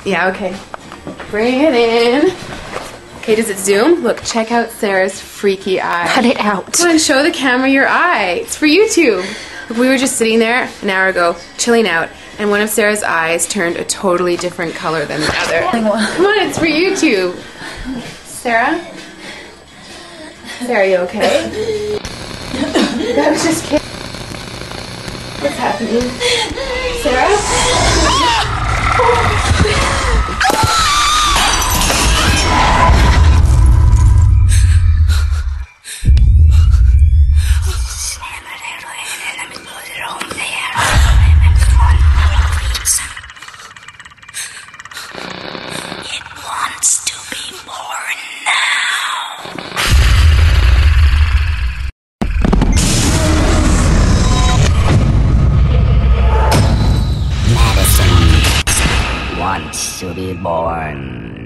Yeah, okay. Bring it in. Okay, does it zoom? Look, check out Sarah's freaky eye. Cut it out. Come on, show the camera your eye. It's for YouTube. Look, we were just sitting there an hour ago, chilling out, and one of Sarah's eyes turned a totally different color than the other. Come on, it's for YouTube. Sarah? Sarah, you okay? That was just kidding. What's happening? Sarah? Wants to be born.